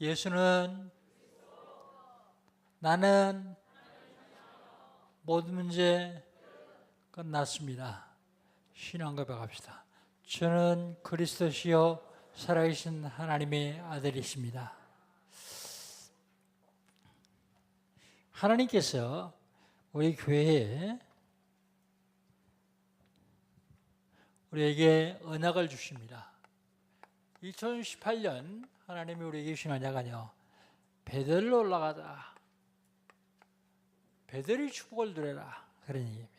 예수는 나는 모든 문제 끝났습니다. 신앙 고백합시다. 저는 그리스도시요 살아계신 하나님의 아들이십니다. 하나님께서 우리 교회에 우리에게 언약을 주십니다. 2018년 하나님이 우리에게 주신 언약은요, 베델로 올라가자, 베델의 축복을 누려라, 그런 얘기입니다.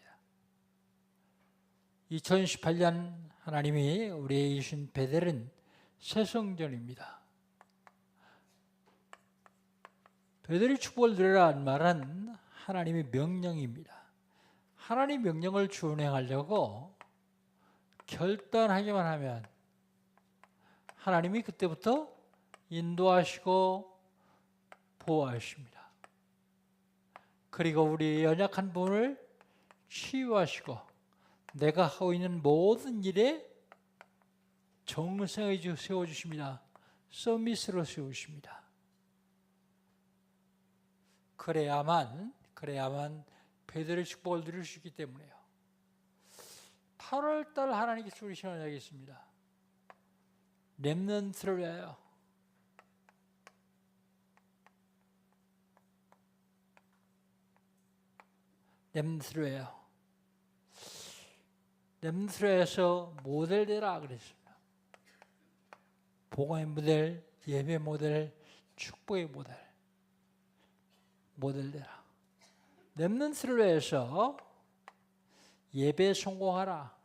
2018년 하나님이 우리에게 주신 베델은 새성전입니다. 베델의 축복을 누려라는 말은 하나님의 명령입니다. 하나님 명령을 준행하려고 결단하기만 하면 하나님이 그때부터 인도하시고 보호하십니다. 그리고 우리 연약한 분을 치유하시고 내가 하고 있는 모든 일에 정성에 세워주십니다. 서밋으로 세우십니다. 그래야만 베델의 축복을 누릴 수 있기 때문에요. 8월달 하나님께서 우리 신앙하게 있습니다. 렘넌트를 위하여 렘넌트를 위하여 렘넌트를 위해서 모델 되라 그랬습니다. 복음의 모델, 예배 모델, 축복의 모델 되라. 렘넌트를 위해서 예배 성공하라.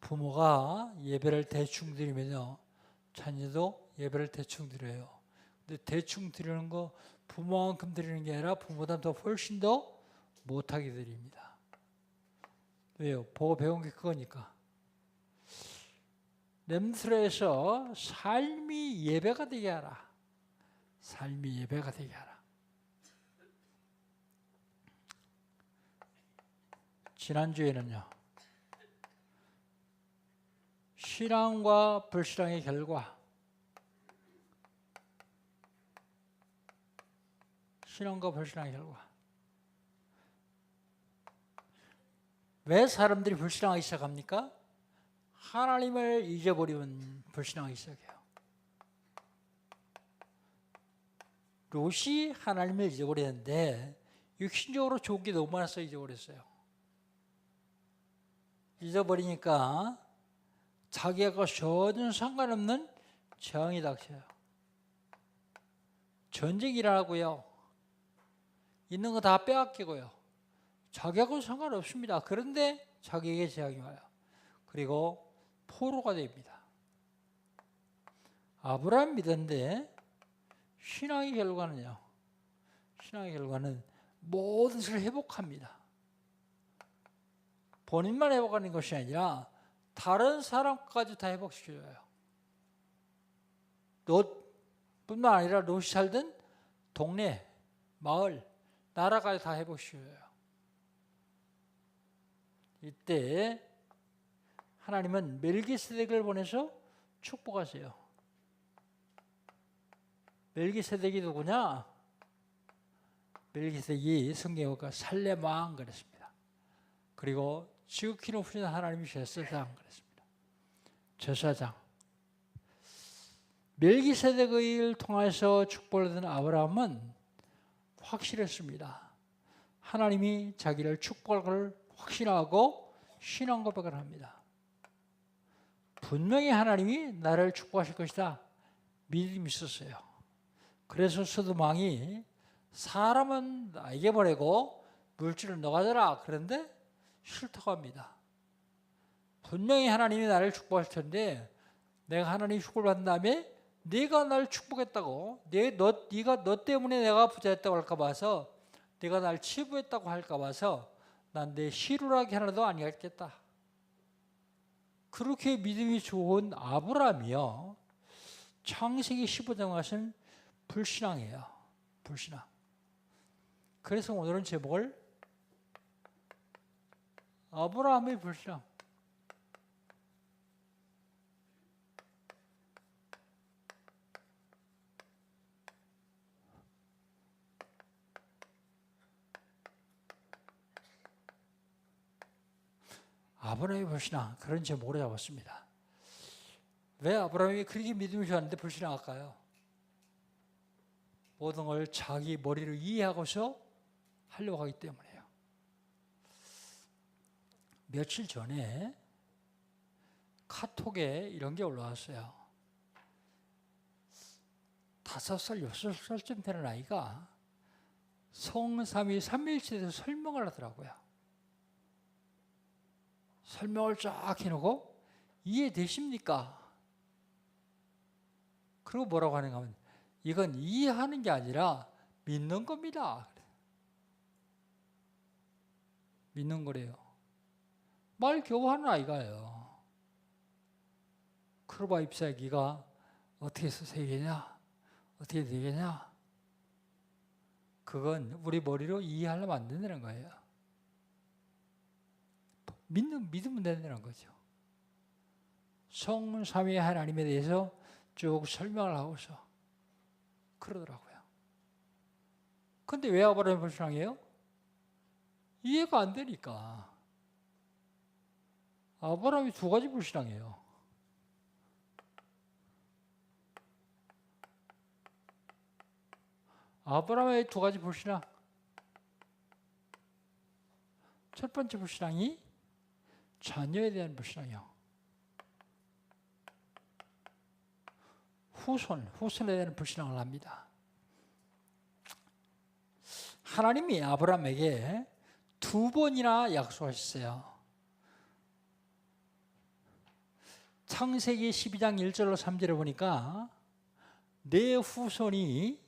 부모가 예배를 대충 드리면요, 자녀도 예배를 대충 드려요. 근데 대충 드리는 거 부모만큼 드리는 게 아니라 부모보다 더 훨씬 더 못하게 드립니다. 왜요? 보고 배운 게 그거니까. 렘트에서 삶이 예배가 되게 하라. 삶이 예배가 되게 하라. 지난주에는요, 신앙과 불신앙의 결과, 신앙과 불신앙의 결과. 왜 사람들이 불신앙하기 시작합니까? 하나님을 잊어버리면 불신앙하기 시작해요. 롯이 하나님을 잊어버렸는데 육신적으로 좋은 게 너무 많아서 잊어버렸어요. 잊어버리니까 자기하고 전혀 상관없는 재앙이 닥쳐요. 전쟁이 일어나고요, 있는 거 다 빼앗기고요, 자기하고 상관없습니다. 그런데 자기에게 재앙이 와요. 그리고 포로가 됩니다. 아브라함 믿었는데 신앙의 결과는요, 신앙의 결과는 모든 것을 회복합니다. 본인만 회복하는 것이 아니라 다른 사람까지 다 회복시켜줘요. 롯뿐만 아니라 롯이 살던 동네, 마을, 나라까지 다 회복시켜줘요. 이때 하나님은 멜기세덱을 보내서 축복하세요. 멜기세덱이 누구냐? 멜기세덱이 성경에 보니까 살렘 왕 그랬습니다. 그리고 지극히 높으신 하나님이 제사장 그랬습니다. 제사장. 멜기세덱을 통해서 축복을 받은 아브라함은 확실했습니다. 하나님이 자기를 축복할 걸 확신하고 신앙 고백을 합니다. 분명히 하나님이 나를 축복하실 것이다, 믿음이 있었어요. 그래서 소돔 왕이 사람은 나에게 보내고 물질을 너 가져라, 그런데 싫다고 합니다. 분명히 하나님이 나를 축복할 텐데 내가 하나님 축복을 받은 다음에 네가 나를 축복했다고, 네가 너 때문에 내가 부자였다고 할까 봐서, 네가 날 치부했다고 할까 봐서 난 내 시루라기 하나도 아니겠다. 그렇게 믿음이 좋은 아브라함이요, 창세기 15장 것은 불신앙이에요. 불신앙. 그래서 오늘은 제목을 아브라함의 불신앙. 아브라함의 불신앙 그런 제목으로 잡았습니다. 왜 아브라함이 그렇게 믿음이 좋았는데 불신앙할까요? 모든 걸 자기 머리로 이해하고서 하려고 하기 때문에요. 며칠 전에 카톡에 이런 게 올라왔어요. 5살, 6살쯤 되는 아이가 성삼위 삼위일체에 대해서 설명을 하더라고요. 설명을 쫙 해놓고 이해되십니까? 그리고 뭐라고 하는가 하면 이건 이해하는 게 아니라 믿는 겁니다. 믿는 거래요. 말 겨우 하는 아이가요. 크루바 잎사귀가 어떻게 해서 세계냐? 어떻게 되겠냐? 그건 우리 머리로 이해하려면 안 된다는 거예요. 믿으면 된다는 거죠. 성삼위 하나님에 대해서 쭉 설명을 하고서 그러더라고요. 근데 왜 아브라함이 불신앙이에요? 이해가 안 되니까. 아브라함이 2가지 불신앙이에요. 아브라함의 2가지 불신앙. 첫 번째 불신앙이 자녀에 대한 불신앙이요. 후손에 대한 불신앙을 합니다. 하나님이 아브라함에게 2번이나 약속하셨어요. 창세기 12장 1절로 3절에 보니까 내 후손이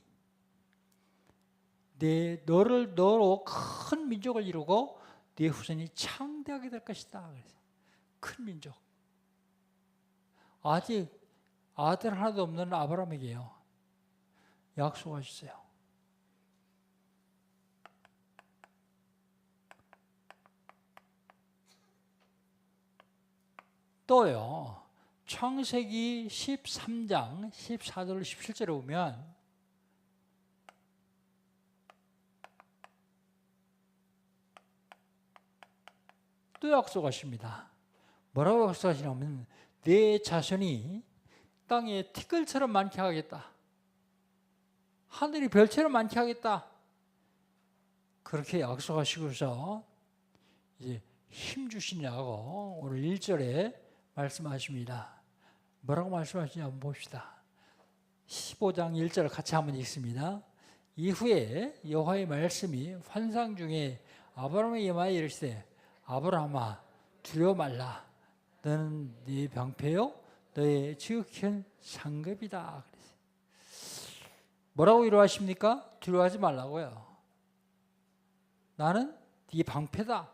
너로 큰 민족을 이루고 네 후손이 창대하게 될 것이다. 큰 민족. 아직 아들 하나도 없는 아브라함에게요. 약속하셨어요. 또요. 창세기 13장 14절로 17절에 보면 또 약속하십니다. 뭐라고 약속하시냐면 내 자손이 땅에 티끌처럼 많게 하겠다. 하늘이 별처럼 많게 하겠다. 그렇게 약속하시고서 이제 힘 주시냐고 오늘 1절에 말씀하십니다. 뭐라고 말씀하시냐 한번 봅시다. 15장 1절 같이 한번 읽습니다. 이후에 여호와의 말씀이 환상 중에 아브라함에게 임하여 이르시되 아브라함아 두려워 말라. 너는 네 방패요 너의 지극한 상급이다. 뭐라고 위로하십니까? 두려워하지 말라고요. 나는 네 방패다.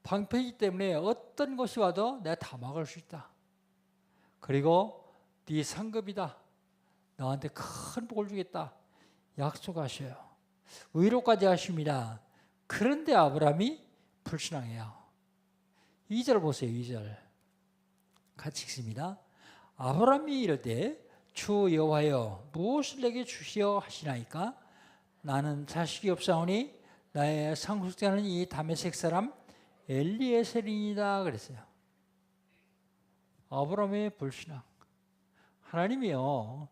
방패이기 때문에 어떤 것이 와도 내가 다 막을 수 있다. 그리고 네 상급이다. 너한테 큰 복을 주겠다. 약속하셔요. 위로까지 하십니다. 그런데 아브라함이 불신앙해요. 2절 보세요. 2절 같이 읽습니다. 아브라함이 이르되 주 여호와여 무엇을 내게 주시어 하시나이까? 나는 자식이 없사오니 나의 상속자는 이 다메섹 사람 엘리에셀이니이다 그랬어요. 아브라함의 불신앙. 하나님이요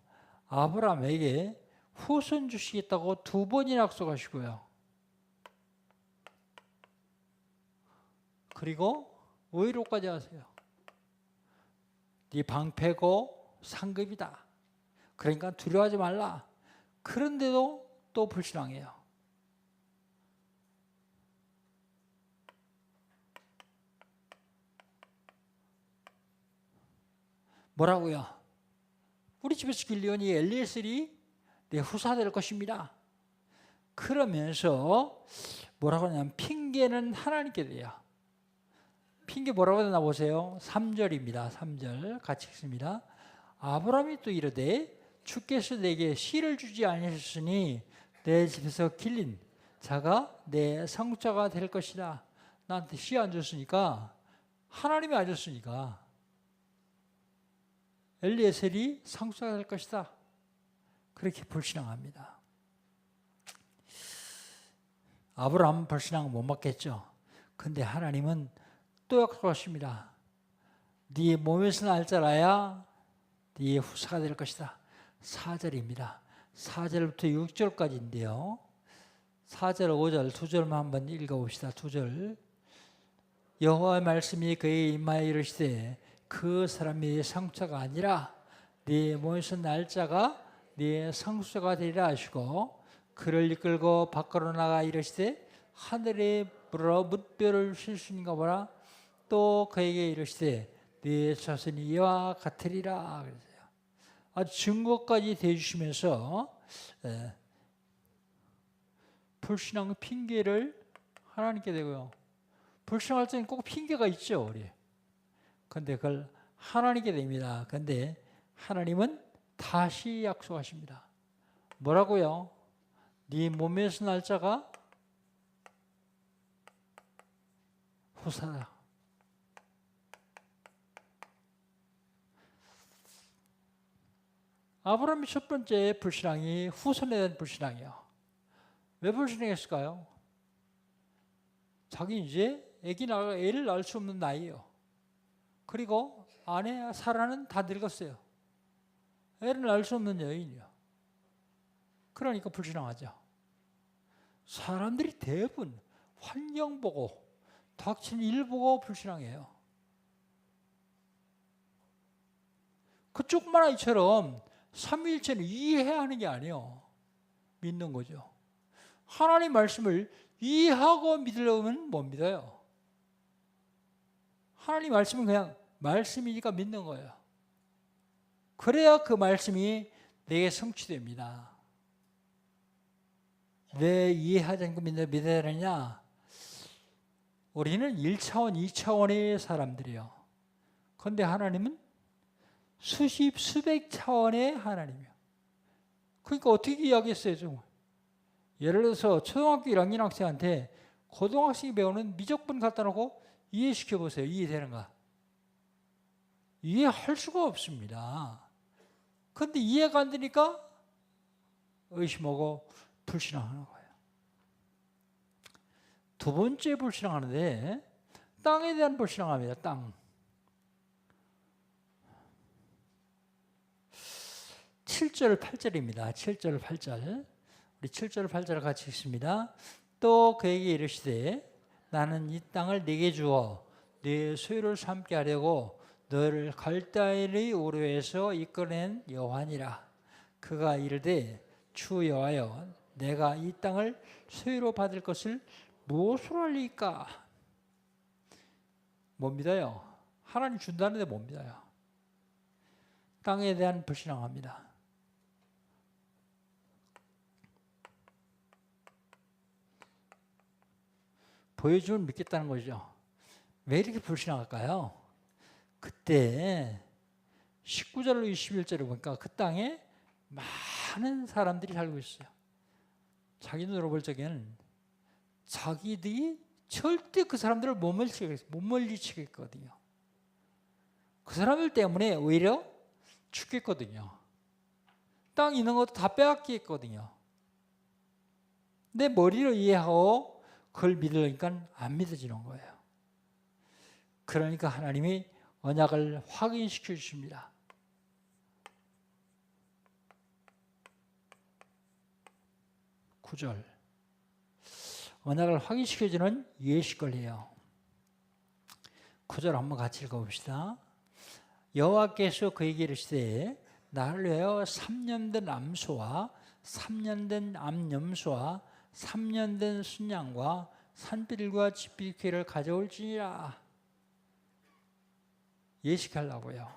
아브라함에게 후손 주시겠다고 2번이나 약속하시고요. 그리고 의로까지 하세요. 네 방패고 상급이다. 그러니까 두려워하지 말라. 그런데도 또 불신앙해요. 뭐라고요? 우리 집에서 길러온 이 엘리에셀이 내 후사 될 것입니다. 그러면서 뭐라고 하냐면 핑계는 하나님께 돼요. 핑계 뭐라고 하나 보세요. 3절입니다. 3절 같이 읽습니다. 아브라함이 또 이르되 주께서 내게 씨를 주지 아니하셨으니 내 집에서 길린 자가 내 상속자가 될 것이다. 나한테 씨 안 줬으니까 하나님이 안 줬으니까 엘리에셀이 상속자가 될 것이다. 그렇게 불신앙합니다. 아브라함은 불신앙 못 받겠죠. 근데 하나님은 또 약속하십니다. 네 몸에서 날 자라야 네 후사가 될 것이다. 4절입니다. 4절부터 6절까지인데요. 4절, 5절 두 절만 한번 읽어봅시다. 2절. 여호와의 말씀이 그의 임하여 이르시되 그 사람이 상처가 아니라 네 몸에서 날 자가 네 상수가 되리라 하시고 그를 이끌고 밖으로 나가 이르시되 하늘에 불어 뭇별을 쉴수인가 보라. 또 그에게 이르시되 네 자손이 이와 같으리라 그랬어요. 아주 증거까지 대주시면서 불신앙 핑계를 하나님께 대고요. 불신앙할 때는 꼭 핑계가 있죠, 우리. 그런데 그걸 하나님께 됩니다. 그런데 하나님은 다시 약속하십니다. 뭐라고요? 네 몸에서 날 자가 후사다. 아브라함의 첫 번째 불신앙이 후손에 대한 불신앙이요. 왜 불신앙했을까요? 자기 이제 애를 낳을 수 없는 나이예요. 그리고 아내 사라는 다 늙었어요. 애를 낳을 수 없는 여인이요. 그러니까 불신앙하죠. 사람들이 대부분 환경 보고 닥친 일 보고 불신앙해요. 그쪽만 아이처럼 삼위일체는 이해해야 하는 게 아니에요. 믿는 거죠. 하나님 말씀을 이해하고 믿으려면 못 믿어요. 하나님 말씀은 그냥 말씀이니까 믿는 거예요. 그래야 그 말씀이 내게 성취됩니다. 왜 이해하지 않고 믿어야 되느냐? 우리는 1차원, 2차원의 사람들이요. 그런데 하나님은 수십, 수백 차원의 하나님이요. 그러니까 어떻게 이야기했어요, 정말? 예를 들어서 초등학교 1학년 학생한테 고등학생이 배우는 미적분 갖다 놓고 이해시켜 보세요. 이해되는가? 이해할 수가 없습니다. 그런데 이해가 안 되니까 의심하고 불신앙하는 거예요. 두 번째 불신앙하는데 땅에 대한 불신앙합니다. 땅. 7절, 8절입니다. 7절, 8절. 우리 7절, 8절을 같이 읽습니다. 또 그에게 이르시되 나는 이 땅을 네게 주어 네 소유를 삼게 하려고 너를 갈대아인의 우르에서 이끌어낸 여호와니라. 그가 이르되 주 여호와여 내가 이 땅을 소유로 받을 것을 무엇으로 알리까? 못 믿어요. 하나님 준다는데 못 믿어요. 땅에 대한 불신앙합니다. 보여주면 믿겠다는 거죠. 왜 이렇게 불신앙할까요? 그때 19절로 21절을 보니까 그 땅에 많은 사람들이 살고 있어요. 자기 눈으로 볼 적에는 자기들이 절대 그 사람들을 못 물리치겠거든요. 그 사람들 때문에 오히려 죽겠거든요. 땅 있는 것도 다 빼앗기겠거든요. 내 머리로 이해하고 그걸 믿으니까 안 믿어지는 거예요. 그러니까 하나님이 언약을 확인시켜 주십니다. 구절. 언약을 확인시켜주는 예식걸이에요. 9절 한번 같이 읽어봅시다. 여호와께서 그에게 이르시되 나를 위하여 3년 된 암소와 3년 된 암염소와 3년 된 순양과 산비둘과 집비퀴를 가져올지니라. 예식하려고요.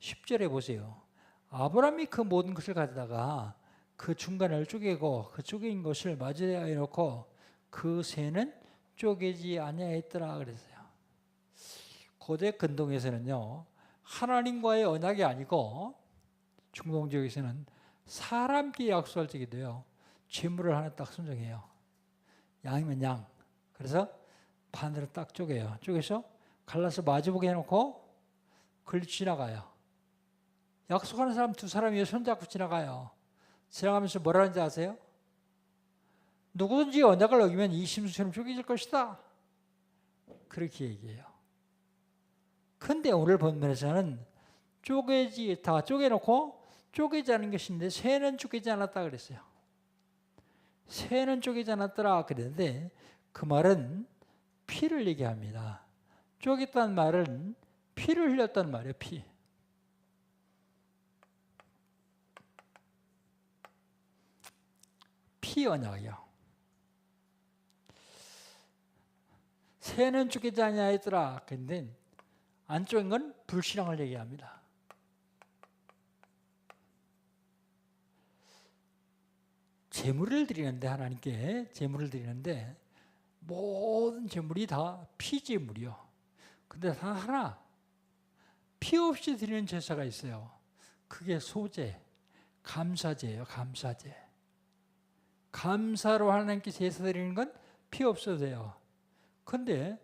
10절에 보세요. 아브라함이 그 모든 것을 가져다가 그 중간을 쪼개고 그 쪼개인 것을 마주대하여 놓고 그 새는 쪼개지 아니하였더라 그랬어요. 고대 근동에서는요, 하나님과의 언약이 아니고 중동 지역에서는 사람끼리 약속할 적에도요, 재물을 하나 딱 선정해요. 양이면 양. 그래서 반으로 딱 쪼개요. 쪼개서 갈라서 마주보게 해놓고 그걸 지나가요. 약속하는 사람 두 사람이 손잡고 지나가요. 지나가면서 뭐라 하는지 아세요? 누구든지 언약을 어기면 이 심수처럼 쪼개질 것이다. 그렇게 얘기해요. 근데 오늘 본문에서는 다 쪼개놓고 쪼개지 않은 것인데 새는 쪼개지 않았다 그랬어요. 새는 쪼개지 않았더라 그랬는데 그 말은 피를 얘기합니다. 쪼갰다는 말은 피를 흘렸다는 말이에요. 피 언약이요. 새는 쪼개지 아니하였더라. 근데 안 쪼갠 건 불신앙을 얘기합니다. 제물을 드리는데 하나님께 제물을 드리는데 모든 제물이 다 피제물이요. 근데 하나 피 없이 드리는 제사가 있어요. 그게 소제, 감사제예요. 감사제. 감사로 하나님께 제사 드리는 건 피 없어도 돼요. 근데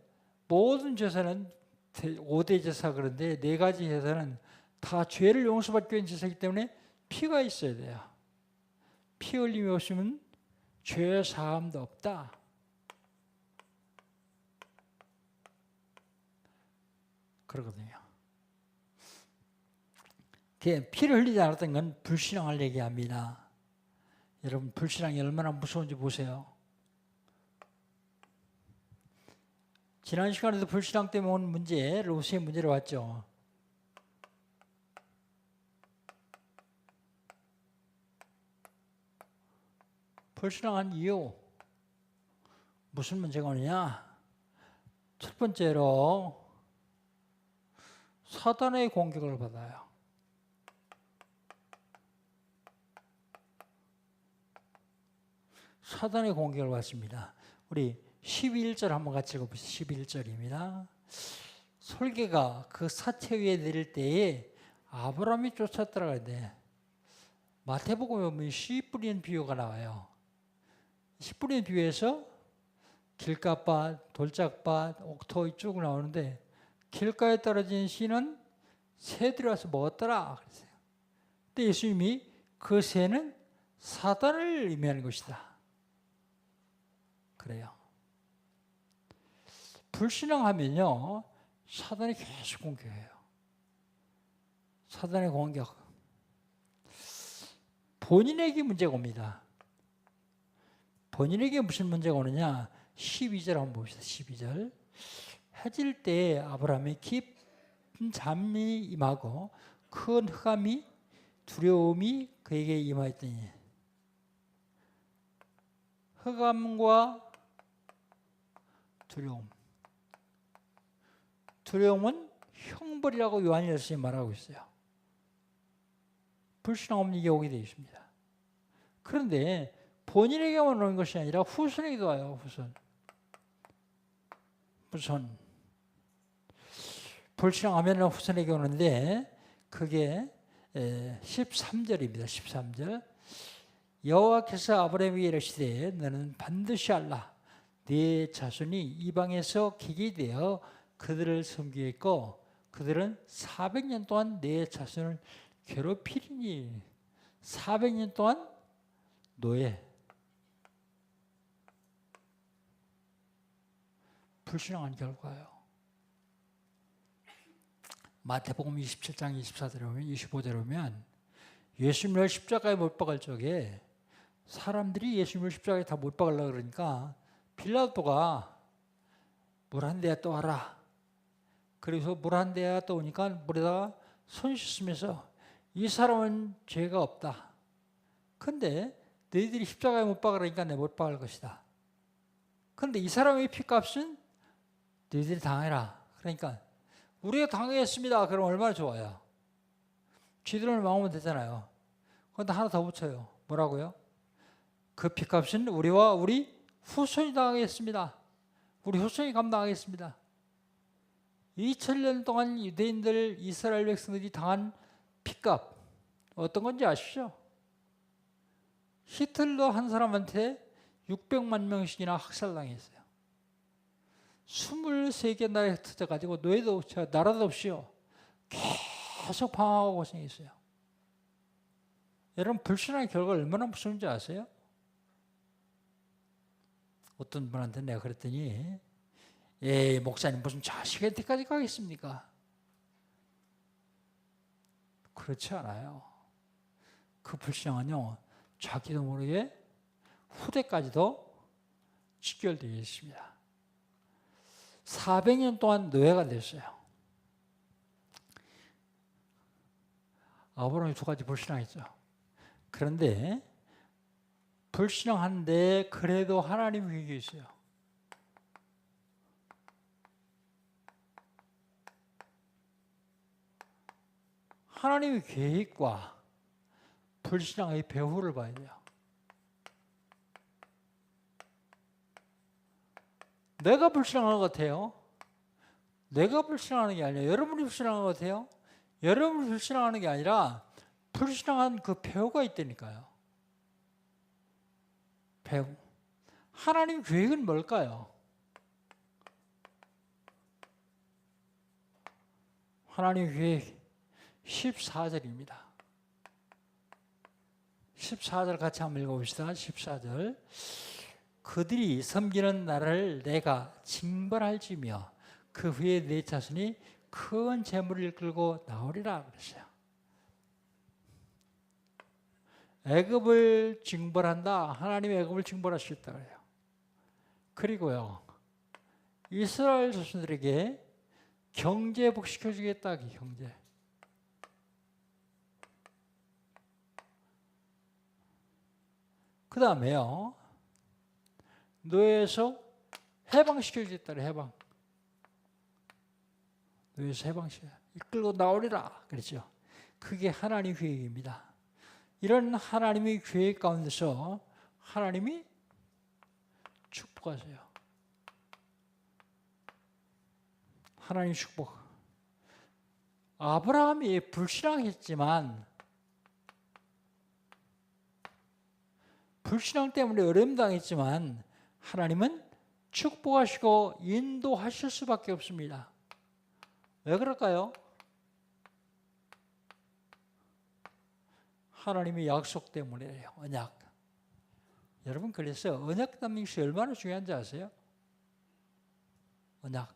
모든 제사는 5대 제사 그런데 4가지 제사는 다 죄를 용서받기 위한 제사이기 때문에 피가 있어야 돼요. 피 흘림이 없으면 죄 사함도 없다. 그러거든요. 피를 흘리지 않았던 건 불신앙을 얘기합니다. 여러분 불신앙이 얼마나 무서운지 보세요. 지난 시간에도 불신앙 때문에 온 문제, 로스의 문제를 봤죠. 불신앙한 이유 무슨 문제가 오느냐? 첫 번째로 사단의 공격을 받아요. 사단의 공격을 받습니다. 우리 11절 한번 같이 읽어보시죠. 11절입니다. 솔개가 그 사체 위에 내릴 때에 아브라함이 쫓아들어가야 돼. 마태복음에 보면 씨 뿌리는 비유가 나와요. 씨 뿌리는 비유에서 길가밭, 돌짝밭, 옥토 쭉 나오는데 길가에 떨어진 씨는 새들이 와서 먹었더라. 그랬어요. 근데 예수님이 그 새는 사단을 의미하는 것이다. 그래요. 불신앙하면요, 사단이 계속 공격해요. 사단의 공격. 본인에게 문제가 옵니다. 본인에게 무슨 문제가 오느냐? 12절 한번 봅시다. 12절. 해질 때 아브라함의 깊은 잠이 임하고 큰 흑암이 두려움이 그에게 임하였더니 흑암과 두려움. 두려움은 형벌이라고 요한 열심히 말하고 있어요. 불신앙 없는 이게 오게 되어 있습니다. 그런데 본인에게만 오는 것이 아니라 후손에게도 와요. 후손. 불신앙하면 후손에게 오는데 그게 13절입니다. 13절. 여호와께서 아브라함에게 이르시되 너는 반드시 알라. 네 자손이 이방에서 객이 되어 그들을 섬기겠고 그들은 400년 동안 네 자손을 괴롭히리니 400년 동안 노예. 불신앙한 결과예요. 마태복음 27장 24절에 보면 25절에 보면 예수님을 십자가에 못 박을 적에 사람들이 예수님을 십자가에 다 못 박으려고 그러니까 빌라도가 물 한 대야 또 와라. 그래서 물 한 대야 또 오니까 물에다가 손 씻으면서 이 사람은 죄가 없다. 근데 너희들이 십자가에 못 박으라니까 내가 못 박을 것이다. 근데 이 사람의 피값은 너희들이 당해라. 그러니까 우리가 당했습니다. 그럼 얼마나 좋아요. 쥐들을 막으면 되잖아요. 그런데 하나 더 붙여요. 뭐라고요? 그 피값은 우리와 우리 후손이 당하겠습니다. 우리 후손이 감당하겠습니다. 2000년 동안 유대인들, 이스라엘 백성들이 당한 피값 어떤 건지 아시죠? 히틀러 한 사람한테 600만 명씩이나 학살당했어요. 23개 나라에 흩어져가지고 노예도 없이 나라도 없이요. 계속 방황하고 고생했어요. 여러분 불신앙의 결과가 얼마나 무서운지 아세요? 어떤 분한테 내가 그랬더니 목사님 무슨 자식한테까지 가겠습니까? 그렇지 않아요. 그 불신앙은요, 자기도 모르게 후대까지도 직결되어 있습니다. 400년 동안 노예가 됐어요. 아브라함이 두 가지 불신앙했죠. 그런데 불신앙한데 그래도 하나님 계획이 있어요. 하나님의 계획과 불신앙의 배후를 봐야 돼요. 내가 불신앙하는 것 같아요. 내가 불신앙하는 게 아니라 여러분이 불신앙하는 것 같아요. 여러분이 불신앙하는 게 아니라 불신앙한 그 배후가 있다니까요. 배후. 하나님 계획은 뭘까요? 하나님 계획 14절입니다. 14절 같이 한번 읽어봅시다. 14절. 그들이 섬기는 나라를 내가 징벌할지며 그 후에 내 자손이 큰 재물을 이끌고 나오리라 그랬어요. 애굽을 징벌한다. 하나님이 애굽을 징벌하시겠다 그래요. 그리고요, 이스라엘 자손들에게 경제 복시켜주겠다. 경제. 그 다음에요, 노예에서 해방시켜주겠다. 해방. 노예에서 해방시켜. 이끌고 나오리라 그랬죠. 그게 하나님의 계획입니다. 이런 하나님의 계획 가운데서 하나님이 축복하세요. 하나님 축복. 아브라함이 불신앙했지만 불신앙 때문에 어려움 당했지만 하나님은 축복하시고 인도하실 수밖에 없습니다. 왜 그럴까요? 하나님의 약속 때문이에요. 언약. 여러분, 그래서 언약 담는 것이 얼마나 중요한지 아세요? 언약.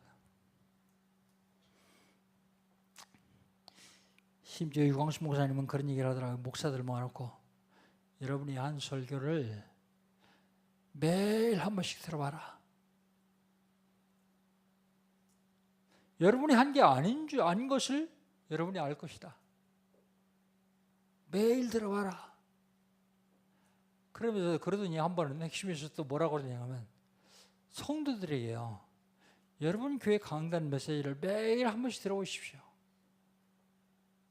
심지어 유광수 목사님은 그런 얘기를 하더라고요. 목사들 모아놓고 여러분이 한 설교를 매일 한 번씩 들어봐라. 여러분이 한 게 아닌 것을 여러분이 알 것이다. 매일 들어봐라. 그러더니 한 번은 핵심에서 또 뭐라고 그러냐면 성도들에게요, 여러분 교회 강단 메시지를 매일 한 번씩 들어보십시오.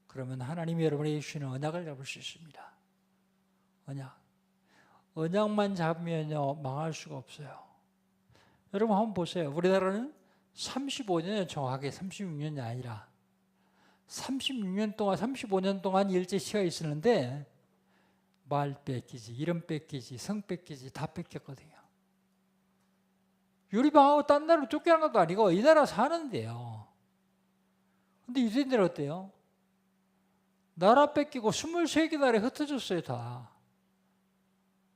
그러면 하나님이 여러분에게 주시는 언약을 잡을 수 있습니다. 언약. 언약만 잡으면요, 망할 수가 없어요. 여러분 한번 보세요. 우리나라는 35년, 정확하게 36년이 아니라 36년 동안, 35년 동안 일제시가 있었는데 말 뺏기지, 이름 뺏기지, 성 뺏기지 다 뺏겼거든요. 유리방하고 딴 나라로 쫓겨난 것도 아니고 이 나라 사는데요. 근데 유대인들은 어때요? 나라 뺏기고 23개 나라에 흩어졌어요, 다.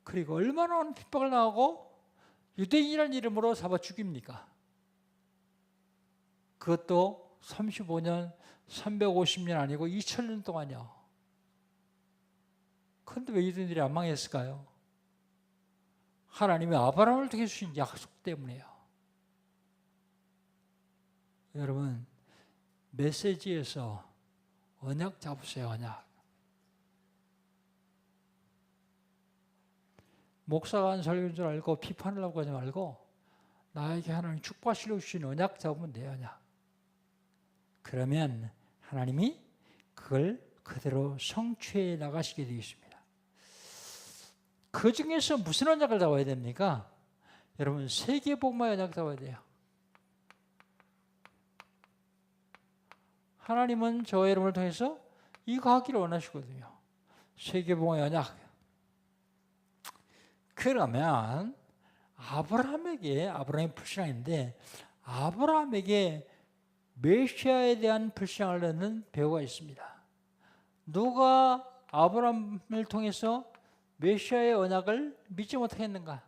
그리고 얼마나 많은 핍박을 당하고 유대인이라는 이름으로 잡아 죽입니까? 그것도 35년, 350년 아니고 2000년 동안이요. 그런데 왜 유대인들이 안 망했을까요? 하나님이 아브라함을 통해 주신 약속 때문에요. 여러분, 메시지에서 언약 잡으세요, 언약. 목사가 한 설교인 줄 알고 비판하려고 하지 말고 나에게 하나님 축복하시려고 주신 언약 잡으면 돼요, 언약. 그러면 하나님이 그걸 그대로 성취해 나가시게 되겠습니다. 그 중에서 무슨 언약을 잡아야 됩니까? 여러분, 세계복음화의 언약 잡아야 돼요. 하나님은 저와 여러분을 통해서 이거 하기를 원하시거든요. 세계복음화의 언약. 그러면 아브라함이 불신앙인데 아브라함에게 메시아에 대한 불신앙을 넣는 배우가 있습니다. 누가 아브라함을 통해서 메시아의 언약을 믿지 못하겠는가?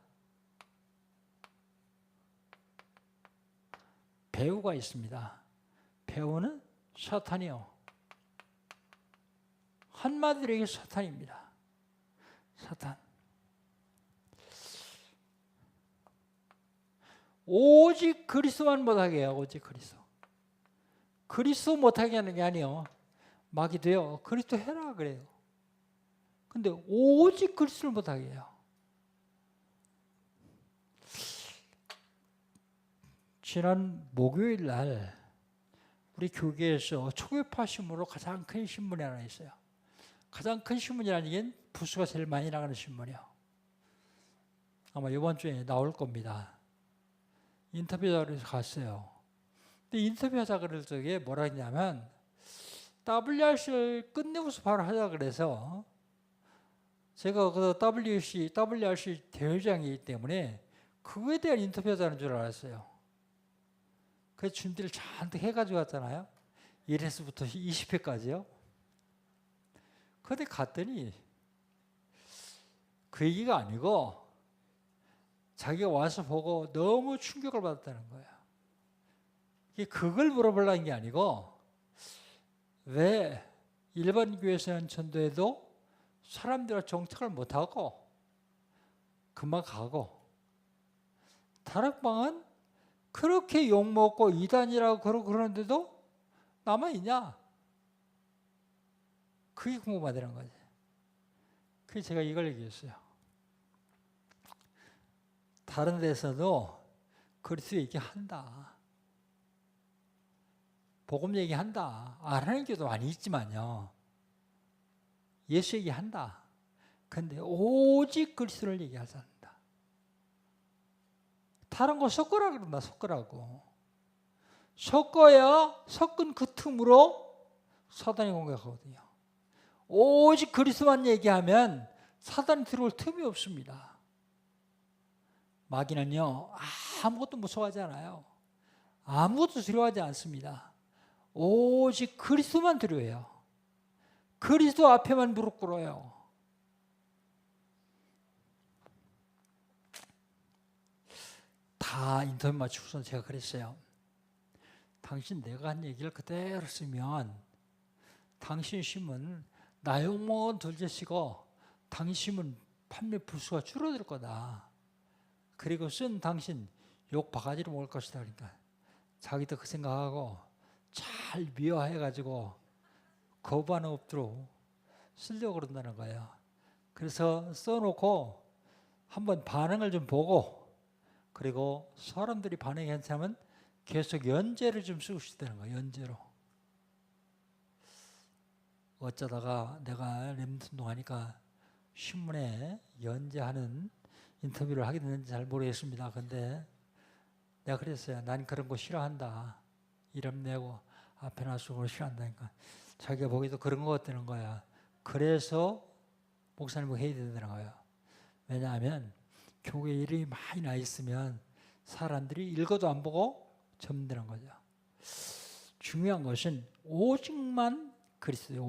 배우가 있습니다. 배우는 사탄이요. 한마디로 이게 사탄입니다. 사탄. 오직 그리스도만 못하게 해요. 오직 그리스도. 그리스도 못하게 하는 게 아니에요. 막이 돼요. 그리스도 해라 그래요. 근데 오직 그리스도를 못하게 해요. 지난 목요일 날 우리 교계에서 초교파 신문으로 가장 큰 신문이 하나 있어요. 가장 큰 신문이라는 게 부수가 제일 많이 나가는 신문이에요. 아마 이번 주에 나올 겁니다. 인터뷰하러 갔어요. 근데 인터뷰하자 그럴 적에 뭐라 했냐면 WRC를 끝내고서 바로 하자 그래서 제가 그 WRC 대회장이기 때문에 그거에 대한 인터뷰하자는 줄 알았어요. 그래서 준비를 잔뜩 해가지고 왔잖아요. 1회부터 20회까지요. 그런데 갔더니 그 얘기가 아니고 자기가 와서 보고 너무 충격을 받았다는 거예요. 그걸 물어보려는 게 아니고 왜 일반 교회에서는 전도해도 사람들과 정착을 못하고 그만 가고 다락방은 그렇게 욕먹고 이단이라고 그러고 그러는데도 남아있냐? 그게 궁금하다는 거지. 그래서 제가 이걸 얘기했어요. 다른 데서도 그리스도 얘기한다. 복음 얘기한다. 안 하는 교도 많이 있지만요. 예수 얘기한다. 근데 오직 그리스도를 얘기하지 않는다. 다른 거 섞으라 그런다. 섞으라고. 섞어야 섞은 그 틈으로 사단이 공격하거든요. 오직 그리스도만 얘기하면 사단이 들어올 틈이 없습니다. 마귀는요. 아무것도 무서워하지 않아요. 아무것도 두려워하지 않습니다. 오직 그리스도만 두려워해요. 그리스도 앞에만 무릎 꿇어요. 다 인터뷰 마치고서 제가 그랬어요. 당신 내가 한 얘기를 그대로 쓰면 당신 신문 나 욕먹은 둘째치고 당신 신문 판매 부수가 줄어들 거다. 그리고 쓴 당신 욕 바가지로 먹을 것이다. 그러니까 자기도 그 생각하고 잘 미화해가지고 거부하는 없도록 쓰려고 그런다는 거예요. 그래서 써놓고 한번 반응을 좀 보고 그리고 사람들이 반응이 괜찮으면 계속 연재를 좀 쓰고 싶다는 거예요. 연재로. 어쩌다가 내가 렘넌트 운동하니까 신문에 연재하는 인터뷰를 하게 됐는지 잘 모르겠습니다. 근데 내가 그랬어요. 난 그런 거 싫어한다. 이름 내고 앞에 나서 그걸 싫어한다니까. 자기가 보기도 그런 거 같다는 거야. 그래서 목사님과 해야 되는 거예요. 왜냐하면 교회 이름이 많이 나 있으면 사람들이 읽어도 안 보고 접는다는 거죠. 중요한 것은 오직만 그리스도예요.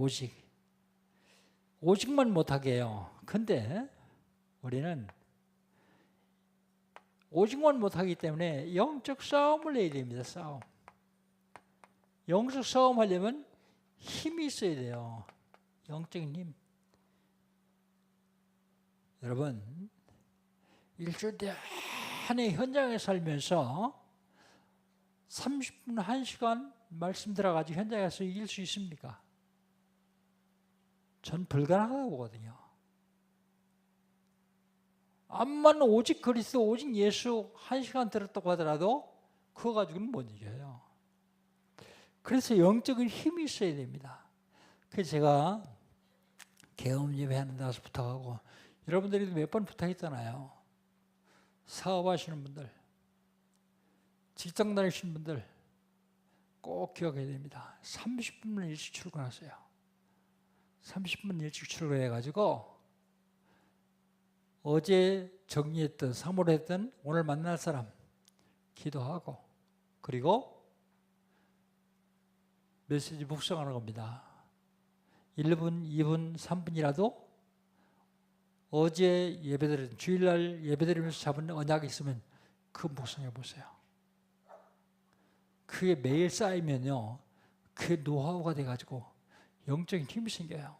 오직만 못하게 해요. 근데 우리는 오직만 못하기 때문에 영적 싸움을 해야 됩니다. 싸움. 영적 싸움 하려면 힘이 있어야 돼요. 영적인 힘. 여러분, 일주일 내내 현장에 살면서 30분, 1시간 말씀 들어가지고 현장에서 이길 수 있습니까? 전 불가능하다고 보거든요. 암만 오직 그리스도, 오직 예수 1시간 들었다고 하더라도 그거 가지고는 못 이겨요. 그래서 영적인 힘이 있어야 됩니다. 그래서 제가 개업 예배 하는 데서 부탁하고 여러분들이 몇 번 부탁했잖아요. 사업하시는 분들, 직장 다니시는 분들 꼭 기억해야 됩니다. 30분 일찍 출근하세요. 30분 일찍 출근해가지고 어제 정리했던, 사모했던 오늘 만날 사람 기도하고 그리고 메시지 묵상하는 겁니다. 1분, 2분, 3분이라도 어제 예배드린, 주일날 예배드리면서 잡은 언약이 있으면 그 묵상해 보세요. 그게 매일 쌓이면요, 그게 노하우가 돼가지고 영적인 힘이 생겨요.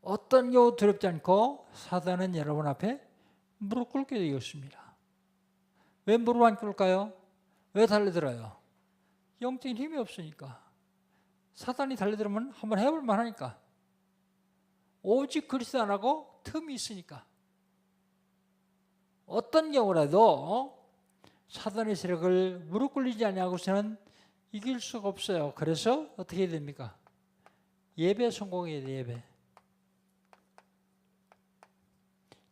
어떤 경우 두렵지 않고 사단은 여러분 앞에 무릎 꿇게 되었습니다. 왜 무릎 안 꿇을까요? 왜 달려들어요? 영적인 힘이 없으니까. 사단이 달려들면 한번 해볼 만하니까. 오직 그리스도 안 하고 틈이 있으니까. 어떤 경우라도 사단의 세력을 무릎 꿇리지 않냐고서는 이길 수가 없어요. 그래서 어떻게 해야 됩니까? 예배 성공해야 돼, 예배.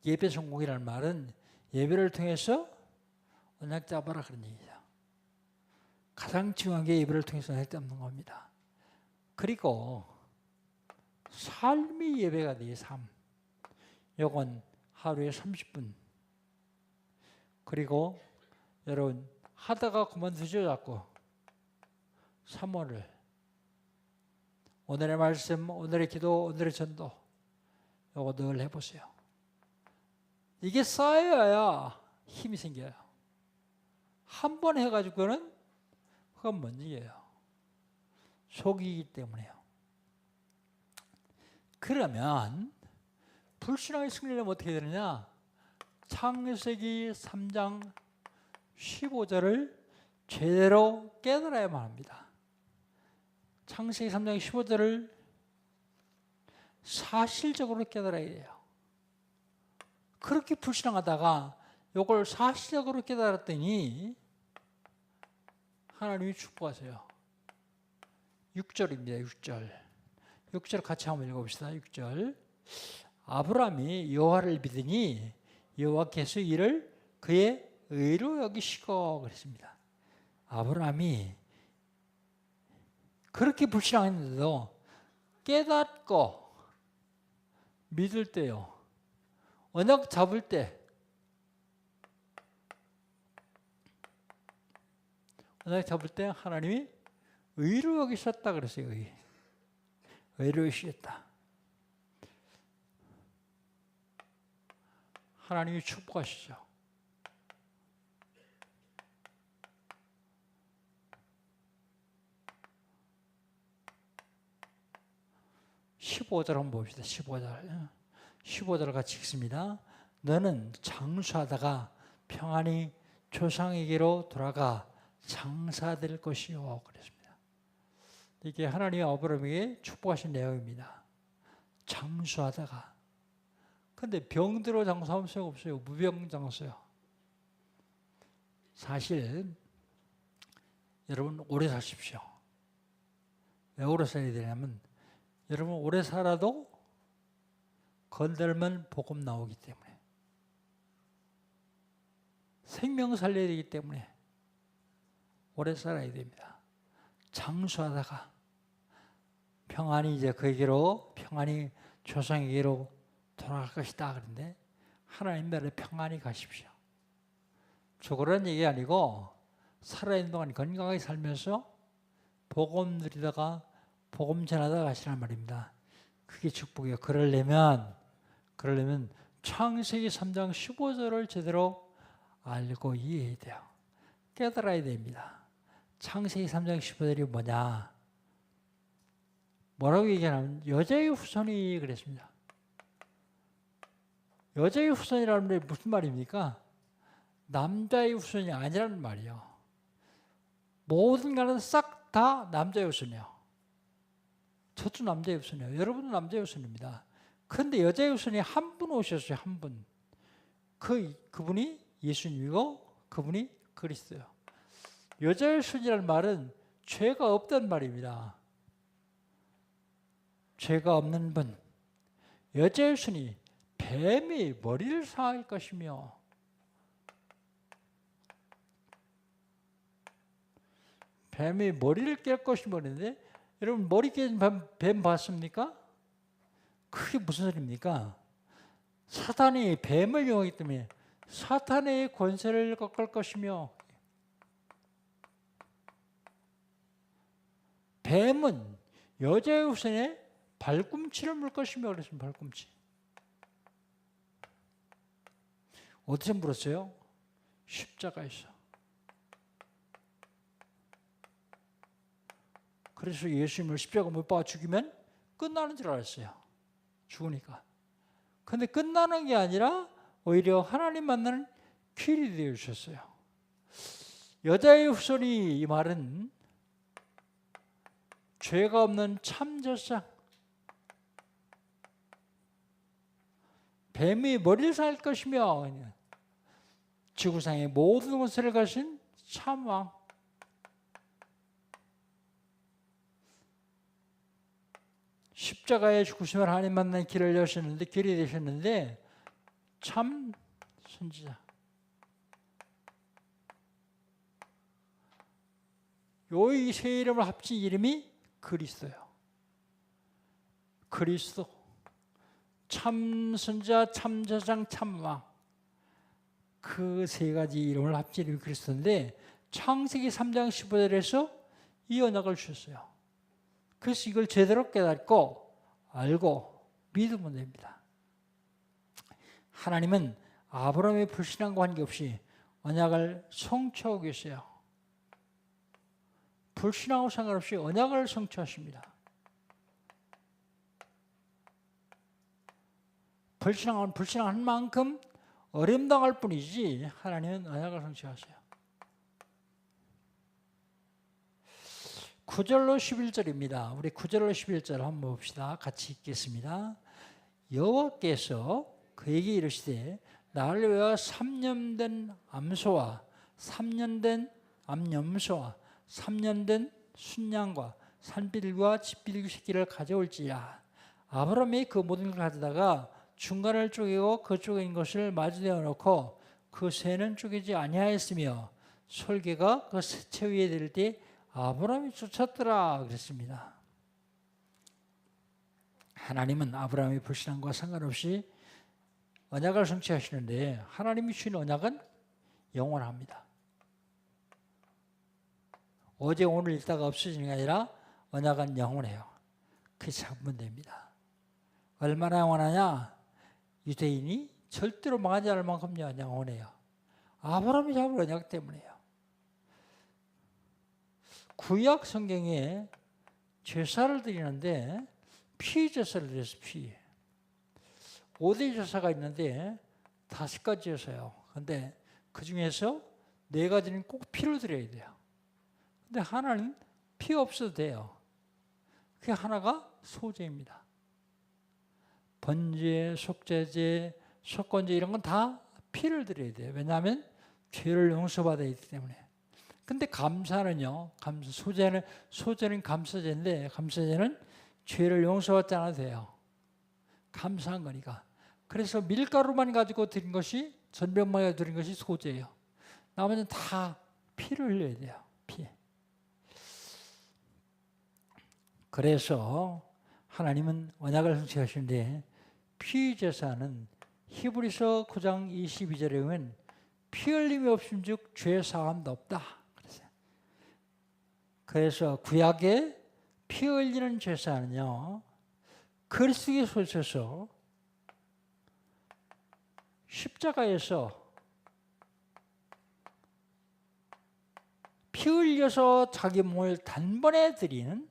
예배 성공이라는 말은 예배를 통해서 언약 잡아라 그런 얘기죠. 가장 중요한 게 예배를 통해서 언약 잡는 겁니다. 그리고 삶이 예배가 돼요, 삶. 요건 하루에 30분. 그리고 여러분 하다가 그만두죠, 자꾸. 3월을. 오늘의 말씀, 오늘의 기도, 오늘의 전도. 요거 늘 해보세요. 이게 쌓여야 힘이 생겨요. 한 번 해가지고는 그건 문제예요. 속이기 때문에요. 그러면 불신앙의 승리를 어떻게 되느냐? 창세기 3장 15절을 제대로 깨달아야만 합니다. 창세기 3장 15절을 사실적으로 깨달아야 돼요. 그렇게 불신앙하다가 이걸 사실적으로 깨달았더니 하나님이 축복하세요. 6절입니다. 6절. 6절 같이 한번 읽어봅시다. 6절. 아브라함이 여호와를 믿으니 여호와께서 이를 그의 의로 여기시고 그랬습니다. 아브라함이 그렇게 불신앙했는데도 깨닫고 믿을 때요. 언약 잡을 때 언약 잡을 때 하나님이 의로 여기셨다 그랬어요. 의로 여기셨다. 하나님이 축복하시죠. (15절) 한번 봅시다. 15절 같이 읽습니다. 너는 장수하다가 평안히 조상에게로 돌아가 장사될 것이요 그랬습니다. 이게 하나님이 아브라함에게 축복하신 내용입니다. 장수하다가. 근데 병들어 장수하면 소용없어요. 무병장수요. 사실 여러분 오래 사십시오. 왜 오래 살아야 되냐면 여러분 오래 살아도 건들면 복음 나오기 때문에 생명 살려야 되기 때문에 오래 살아야 됩니다. 장수하다가 평안히 이제 그에게로 평안히 조상에게로 돌아갈 것이다. 그런데 하나님 나라에 평안히 가십시오. 죽으라는 얘기 아니고 살아있는 동안 건강하게 살면서 복음 누리다가 복음 전하다 가시란 말입니다. 그게 축복이에요. 그러려면 창세기 3장 15절을 제대로 알고 이해해야 돼요. 깨달아야 됩니다. 창세기 3장 15절이 뭐냐? 뭐라고 얘기하냐면 여자의 후손이 그랬습니다. 여자의 후손이라는 게 무슨 말입니까? 남자의 후손이 아니라는 말이에요. 모든 가는 싹 다 남자의 후손이에요. 저도 남자의 후손이에요. 여러분도 남자의 후손입니다. 그런데 여자의 후손이 한 분 오셨어요. 한 분. 그분이 예수님이고 그분이 그리스도예요. 여자의 후손이라는 말은 죄가 없다는 말입니다. 죄가 없는 분. 여자의 후손이 뱀이 머리를 상할 것이며 뱀이 머리를 깰 것이며 그랬는데 여러분 머리 깨진 뱀 봤습니까? 그게 무슨 소리입니까? 사탄이 뱀을 이용하기 때문에 사탄의 권세를 꺾을 것이며 뱀은 여자의 후손에 발꿈치를 물 것이며 그랬습니다. 발꿈치. 어디서 물었어요? 십자가에서. 그래서 예수님을 십자가 못 박아 죽이면 끝나는 줄 알았어요. 죽으니까. 근데 끝나는 게 아니라 오히려 하나님 만나는 길이 되어 주셨어요. 여자의 후손이 이 말은 죄가 없는 참젖상, 뱀이 머리를 살 것이며 지구상의 모든 것을 가신 참왕, 십자가에 죽으시면 하나님 만나는 길을 여셨는데, 길이 되셨는데 참 선지자. 이 세 이름을 합친 이름이 그리스도예요. 그리스도, 참 선지자, 참제장, 참왕. 그 세 가지 이름을 합친 이름이 그리스도인데 창세기 3장 15절에서 이 언약을 주셨어요. 그래서 이걸 제대로 깨닫고 알고 믿으면 됩니다. 하나님은 아브라함의 불신앙과 관계없이 언약을 성취하고 계세요. 불신앙과 상관없이 언약을 성취하십니다. 불신앙한 만큼 어림당할 뿐이지 하나님은 언약을 성취하세요. 9절로 11절입니다. 우리 9절로 11절 한번 봅시다. 같이 읽겠습니다. 여호와께서 그에게 이르시되 나를 위하여 3년 된 암소와 3년 된 암염소와 3년 된 순양과 산비둘기와 집비둘기 새끼를 가져올지라. 아브라함이 그 모든 걸 가져다가 중간을 쪼개고 그 쪼갠 것을 마주대어 놓고 그 새는 쪼개지 아니하였으며 솔개가 그 새체 위에 들 때 아브라함이 쫓았더라 그랬습니다. 하나님은 아브라함의 불신앙과 상관없이 언약을 성취하시는데 하나님이 주신 언약은 영원합니다. 어제 오늘 읽다가 없어지는 게 아니라 언약은 영원해요. 그게 잡으면 됩니다. 얼마나 영원하냐? 유대인이 절대로 망하지 않을 만큼 영원해요. 아브라함이 잡은 언약 때문에요. 구약 성경에 제사를 드리는데 피제사를 드려서 피. 5대 제사가 있는데 5가지 제사예요. 그런데 그 중에서 4가지는 꼭 피를 드려야 돼요. 근데 하나는 피 없어도 돼요. 그게 하나가 소제입니다. 번제, 속죄제, 속건제 이런 건 다 피를 드려야 돼요. 왜냐하면 죄를 용서받아야 하기 때문에. 근데 감사는요. 소제는 감사제인데 감사제는 죄를 용서받지 않아도 돼요. 감사한 거니까. 그래서 밀가루만 가지고 드린 것이 전병만 가지고 드린 것이 소제예요. 나머지는 다 피를 흘려야 돼요. 피. 그래서 하나님은 언약을 성취하시는데 피제사는 히브리서 9장 22절에 보면 피 흘림이 없음즉 죄 사함도 없다. 그래서 구약에 피 흘리는 제사는요. 그리스도에 오셔서 십자가에서 피 흘려서 자기 몸을 단번에 드리는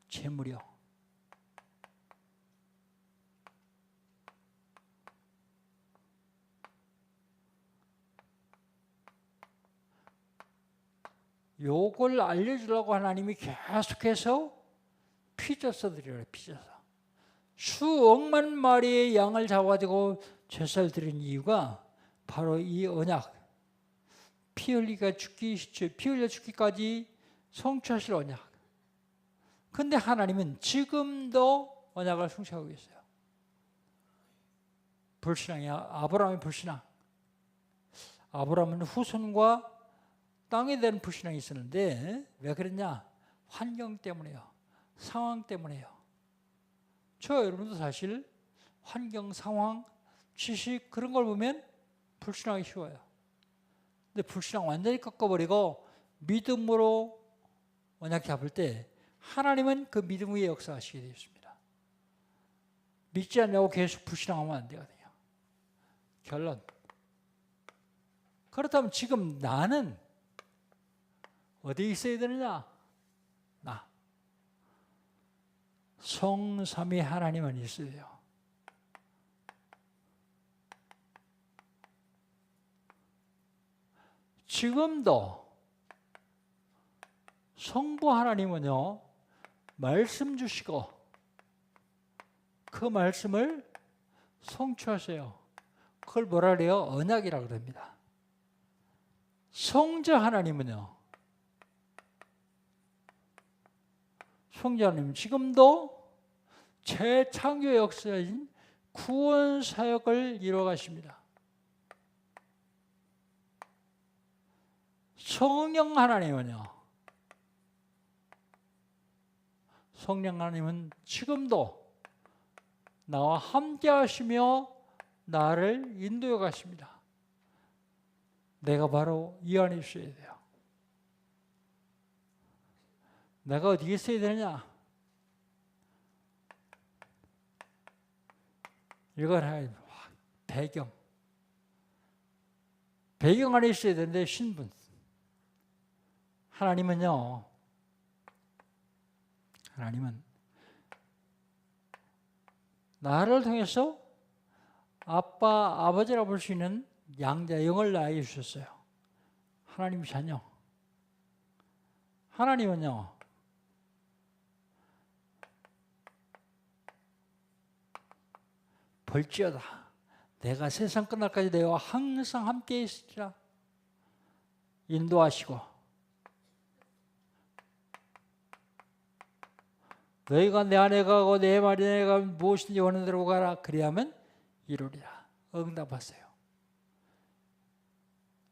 제물이요. 요걸 알려주려고 하나님이 계속해서 피제사 드리라. 피제사. 수억만 마리의 양을 잡아가지고 제사를 드린 이유가 바로 이 언약. 피 흘려 죽기까지 성취하실 언약. 근데 하나님은 지금도 언약을 성취하고 계세요. 불신앙이야. 아브라함의 불신앙. 아브라함은 후손과 땅에 대한 불신앙이 있었는데 왜 그랬냐? 환경 때문에요. 상황 때문에요. 저 여러분도 사실 환경, 상황, 지식 그런 걸 보면 불신앙이 쉬워요. 근데 불신앙 완전히 꺾어버리고 믿음으로 언약 잡을 때 하나님은 그 믿음 위에 역사하시게 되어 있습니다. 믿지 않냐고 계속 불신앙하면 안 되거든요. 결론. 그렇다면 지금 나는 어디에 있어야 되느냐? 나. 성삼위 하나님은 있어요. 지금도 성부 하나님은요, 말씀 주시고 그 말씀을 성취하세요. 그걸 뭐라 그래요? 언약이라고 그럽니다. 성자 하나님은요, 성자 하나님 지금도 재창조 역사인 구원 사역을 이루어가십니다. 성령 하나님은요, 성령 하나님은 지금도 나와 함께 하시며 나를 인도해 가십니다. 내가 바로 이 안에 있어야 돼요. 내가 어디에 있어야 되느냐? 이걸 배경. 배경 안에 있어야 되는데 신분. 하나님은요, 하나님은 나를 통해서 아빠, 아버지라고 볼 수 있는 양자 영을 나에게 주셨어요. 하나님 자녀. 하나님은요, 볼지어다 내가 세상 끝날까지 너희와 항상 함께 있으리라. 인도하시고 너희가 내 안에 가고 내 말이 내게 가면 무엇인지 원하는 대로 가라. 그리하면 이루리라. 응답하세요.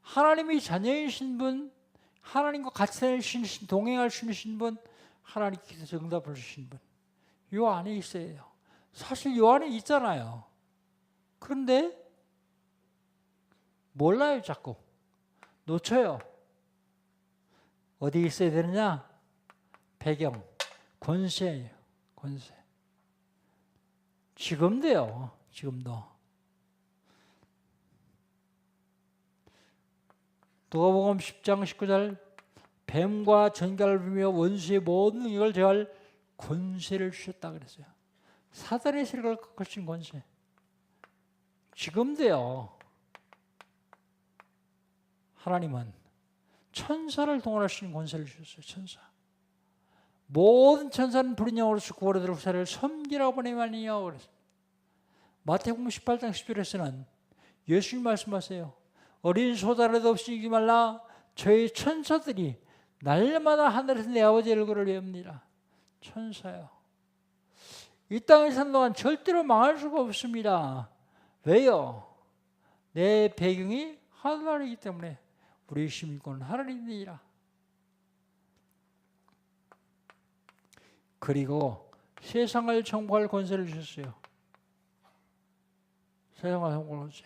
하나님이 자녀이신 분, 하나님과 같이 동행할 수 있는 분, 하나님께서 응답을 주신 분, 요 안에 있어야 해요. 사실 요 안에 있잖아요. 그런데 몰라요. 자꾸 놓쳐요. 어디 있어야 되느냐? 배경, 권세예요. 권세. 지금도요. 지금도. 누가복음 10장 19절 뱀과 전갈을 부며 원수의 모든 능력을 제할 권세를 주셨다 그랬어요. 사단의 세력을 꺾으신 권세. 지금도요. 하나님은 천사를 동원할 수 있는 권세를 주셨어요. 천사. 모든 천사는 불인 영으로서 구원을 들을 후사를 섬기라고 보내만이요. 그랬어요. 마태복음 18장 10절에서는 예수님 말씀하세요. 어린 소다라도 없이 이기지 말라. 저희 천사들이 날마다 하늘에서 내 아버지 얼굴을 외웁니다. 천사요. 이 땅에 사는 동안 절대로 망할 수가 없습니다. 왜요? 내 배경이 하늘이기 때문에 우리 시민권은 하늘이니라. 그리고 세상을 정복할 권세를 주셨어요. 세상을 정복할 권세.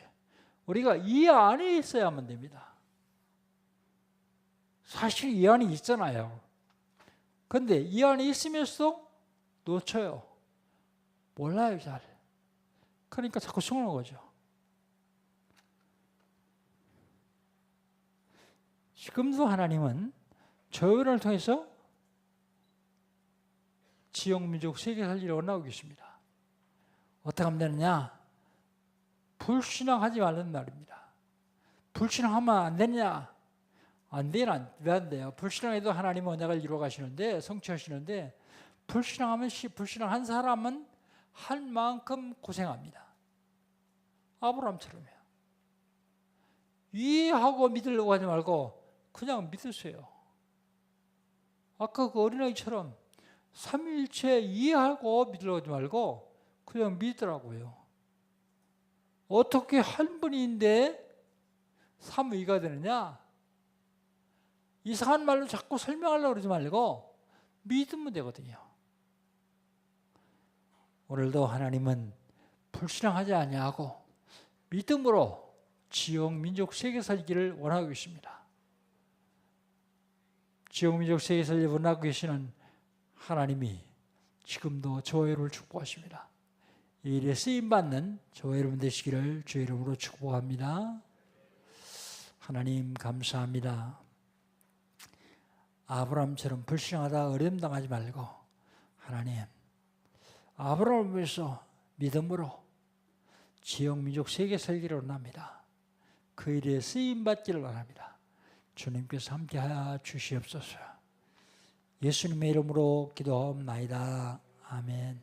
우리가 이 안에 있어야만 됩니다. 사실 이 안에 있잖아요. 그런데 이 안에 있으면서도 놓쳐요. 몰라요, 잘. 그러니까 자꾸 숨는 거죠. 지금도 하나님은 저희를 통해서 지역, 민족, 세계 살리를 원하고 계십니다. 어떻게 하면 되느냐? 불신앙하지 말라는 말입니다. 불신앙하면 안 되느냐? 안 되나? 왜 안 돼요? 불신앙해도 하나님은 언약을 이루어 가시는데, 성취하시는데, 불신앙한 사람은 할 만큼 고생합니다. 아브라함처럼요. 이해하고 믿으려고 하지 말고 그냥 믿으세요. 아까 그 어린아이처럼 삼위일체 이해하고 믿으려고 하지 말고 그냥 믿더라고요. 어떻게 한 분인데 삼위가 되느냐? 이상한 말로 자꾸 설명하려고 그러지 말고 믿으면 되거든요. 오늘도 하나님은 불신앙하지 아니하고 믿음으로 지역, 민족, 세계 살기를 원하고 계십니다. 지역, 민족, 세계 살기를 원하고 계시는 하나님이 지금도 저와 여러분을 축복하십니다. 이 일에 쓰임받는 저와 여러분 되시기를 주의 이름으로 축복합니다. 하나님 감사합니다. 아브라함처럼 불신하다 어려움 당하지 말고 하나님 아브라함을 위해서 믿음으로 지역 민족 세계 살기를 원합니다. 그 일에 쓰임 받기를 원합니다. 주님께서 함께하여 주시옵소서. 예수님의 이름으로 기도하옵나이다. 아멘.